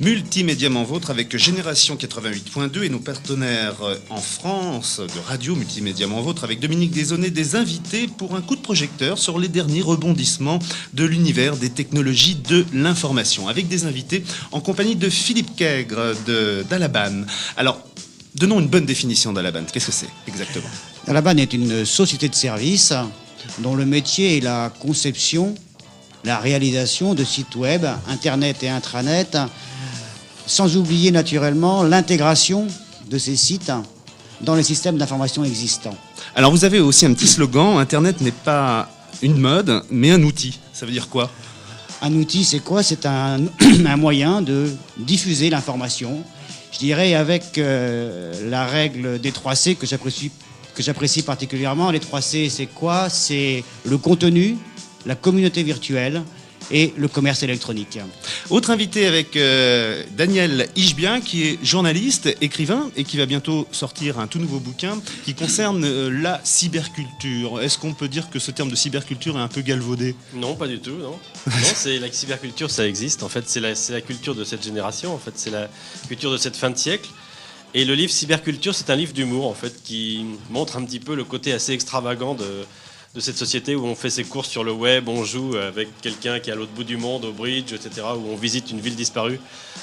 Multimédiamment Vôtre avec Génération 88.2 et nos partenaires en France de radio Multimédiamment Vôtre avec Dominique Desaunay, des invités pour un coup de projecteur sur les derniers rebondissements de l'univers des technologies de l'information, avec des invités en compagnie de Philippe Caigre d'Alaban. Alors, donnons une bonne définition d'Alaban. Qu'est-ce que c'est exactement ? Alaban est une société de services dont le métier est la conception, la réalisation de sites web, internet et intranet, sans oublier naturellement l'intégration de ces sites dans les systèmes d'information existants. Alors vous avez aussi un petit slogan, Internet n'est pas une mode, mais un outil. Ça veut dire quoi ? Un outil, c'est quoi ? C'est un moyen de diffuser l'information, je dirais avec la règle des 3C que j'apprécie particulièrement. Les 3C, c'est quoi ? C'est le contenu, la communauté virtuelle et le commerce électronique. Autre invité avec Daniel Ishbien, qui est journaliste, écrivain, et qui va bientôt sortir un tout nouveau bouquin qui concerne la cyberculture. Est-ce qu'on peut dire que ce terme de cyberculture est un peu galvaudé ? Non, pas du tout, non. Non, c'est la cyberculture, ça existe. En fait, c'est la culture de cette génération. En fait, c'est la culture de cette fin de siècle. Et le livre Cyberculture, c'est un livre d'humour, en fait, qui montre un petit peu le côté assez extravagant de cette société où on fait ses courses sur le web, on joue avec quelqu'un qui est à l'autre bout du monde, au bridge, etc., où on visite une ville disparue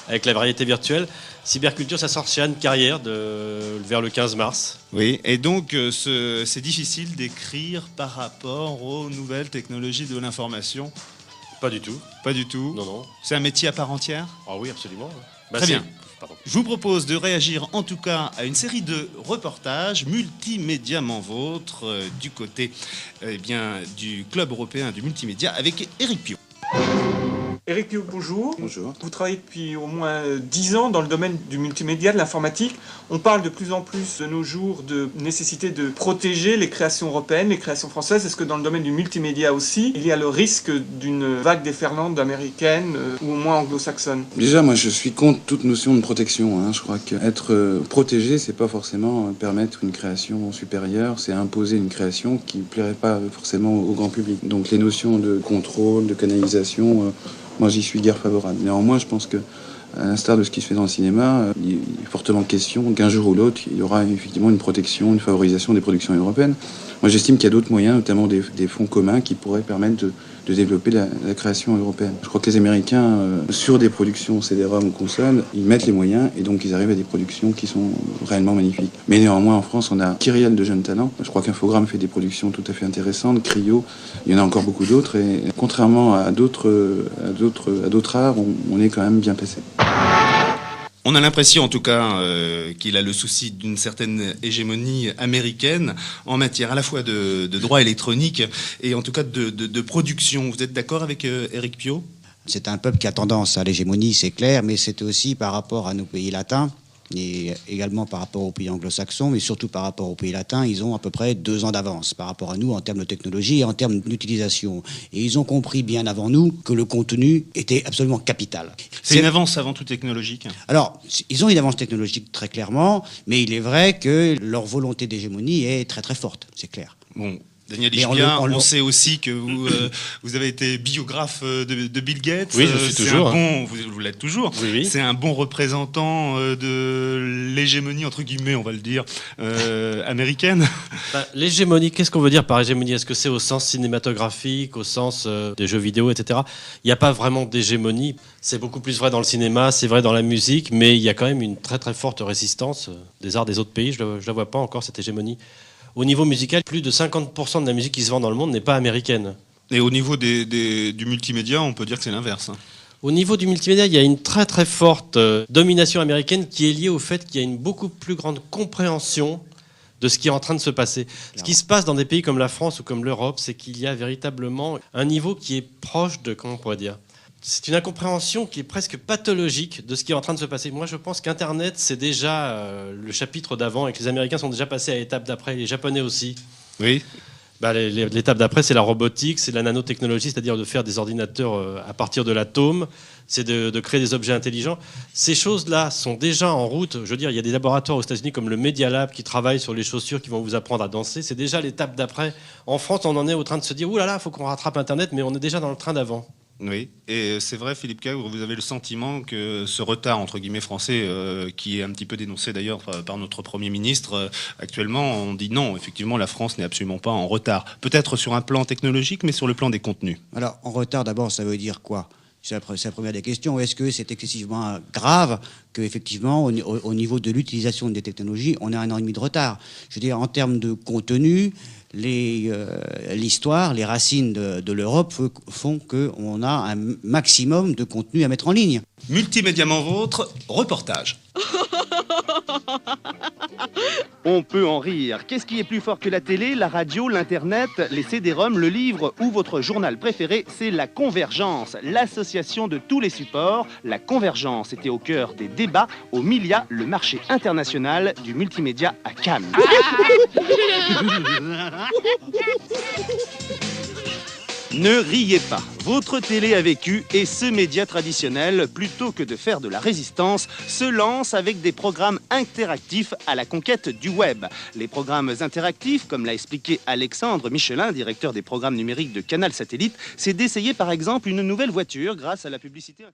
avec la variété virtuelle. Cyberculture, ça sort chez Anne Carrière vers le 15 mars. Oui, et donc c'est difficile d'écrire par rapport aux nouvelles technologies de l'information ? Pas du tout. Pas du tout ? Non, non. C'est un métier à part entière ? Ah oui, absolument. Très bien. Pardon. Je vous propose de réagir en tout cas à une série de reportages multimédiamment vôtres du côté du Club européen du multimédia avec Éric Piot. Éric Piot, bonjour. Bonjour. Vous travaillez depuis au moins 10 ans dans le domaine du multimédia, de l'informatique. On parle de plus en plus de nos jours de nécessité de protéger les créations européennes, les créations françaises. Est-ce que dans le domaine du multimédia aussi, il y a le risque d'une vague déferlante américaine ou au moins anglo-saxonne ? Déjà, moi, je suis contre toute notion de protection. Je crois qu'être protégé, c'est pas forcément permettre une création supérieure, c'est imposer une création qui ne plairait pas forcément au grand public. Donc les notions de contrôle, de canalisation, moi, j'y suis guère favorable. Néanmoins, je pense que, à l'instar de ce qui se fait dans le cinéma, il est fortement question qu'un jour ou l'autre, il y aura effectivement une protection, une favorisation des productions européennes. Moi, j'estime qu'il y a d'autres moyens, notamment des fonds communs, qui pourraient permettre de développer la création européenne. Je crois que les Américains, sur des productions CD-ROM ou consoles, ils mettent les moyens et donc ils arrivent à des productions qui sont réellement magnifiques. Mais néanmoins, en France, on a Kyrielle de jeunes talents. Je crois qu'Infogrames fait des productions tout à fait intéressantes, Cryo, il y en a encore beaucoup d'autres. Et contrairement à d'autres arts, on est quand même bien placé. On a l'impression en tout cas qu'il a le souci d'une certaine hégémonie américaine en matière à la fois de droit électronique et en tout cas de production. Vous êtes d'accord avec Éric Piot ? C'est un peuple qui a tendance à l'hégémonie, c'est clair, mais c'est aussi par rapport à nos pays latins et également par rapport aux pays anglo-saxons, mais surtout par rapport aux pays latins, ils ont à peu près 2 ans d'avance par rapport à nous en termes de technologie et en termes d'utilisation. Et ils ont compris bien avant nous que le contenu était absolument capital. C'est une avance avant tout technologique. Alors, ils ont une avance technologique très clairement, mais il est vrai que leur volonté d'hégémonie est très très forte, c'est clair. Bon. Daniel Ishbien, on sait aussi que vous avez été biographe de Bill Gates. Oui, je suis toujours. Vous l'êtes toujours. Oui. C'est un bon représentant de l'hégémonie, entre guillemets, on va le dire, américaine. L'hégémonie, qu'est-ce qu'on veut dire par hégémonie ? Est-ce que c'est au sens cinématographique, au sens des jeux vidéo, etc. Il n'y a pas vraiment d'hégémonie. C'est beaucoup plus vrai dans le cinéma, c'est vrai dans la musique, mais il y a quand même une très très forte résistance des arts des autres pays. Je ne la vois pas encore, cette hégémonie. Au niveau musical, plus de 50% de la musique qui se vend dans le monde n'est pas américaine. Et au niveau du multimédia, on peut dire que c'est l'inverse. Au niveau du multimédia, il y a une très très forte domination américaine qui est liée au fait qu'il y a une beaucoup plus grande compréhension de ce qui est en train de se passer. Ce qui se passe dans des pays comme la France ou comme l'Europe, c'est qu'il y a véritablement un niveau qui est proche de, comment on pourrait dire, c'est une incompréhension qui est presque pathologique de ce qui est en train de se passer. Moi, je pense qu'Internet, c'est déjà le chapitre d'avant et que les Américains sont déjà passés à l'étape d'après, les Japonais aussi. Oui. L'étape d'après, c'est la robotique, c'est la nanotechnologie, c'est-à-dire de faire des ordinateurs à partir de l'atome, c'est de créer des objets intelligents. Ces choses-là sont déjà en route. Je veux dire, il y a des laboratoires aux États-Unis comme le Media Lab qui travaillent sur les chaussures qui vont vous apprendre à danser. C'est déjà l'étape d'après. En France, on en est au train de se dire « Ouh là là, il faut qu'on rattrape Internet », mais on est déjà dans le train d'avant. Oui, et c'est vrai, Philippe Cagre, vous avez le sentiment que ce retard, entre guillemets, français, qui est un petit peu dénoncé d'ailleurs par notre Premier ministre, actuellement, on dit non, effectivement, la France n'est absolument pas en retard. Peut-être sur un plan technologique, mais sur le plan des contenus. Alors, en retard, d'abord, ça veut dire quoi? C'est la première des questions. Est-ce que c'est excessivement grave qu'effectivement, au niveau de l'utilisation des technologies, on a 1 an et demi de retard? Je veux dire, en termes de contenu, l'histoire, les racines de l'Europe font qu'on a un maximum de contenu à mettre en ligne. Multimédialement vôtre, reportage. On peut en rire. Qu'est-ce qui est plus fort que la télé, la radio, l'internet, les CD-ROM, le livre ou votre journal préféré? C'est la Convergence, l'association de tous les supports. La Convergence était au cœur des débats au MILIA, le marché international du multimédia à Cannes. Ne riez pas, votre télé a vécu et ce média traditionnel, plutôt que de faire de la résistance, se lance avec des programmes interactifs à la conquête du web. Les programmes interactifs, comme l'a expliqué Alexandre Michelin, directeur des programmes numériques de Canal Satellite, c'est d'essayer par exemple une nouvelle voiture grâce à la publicité.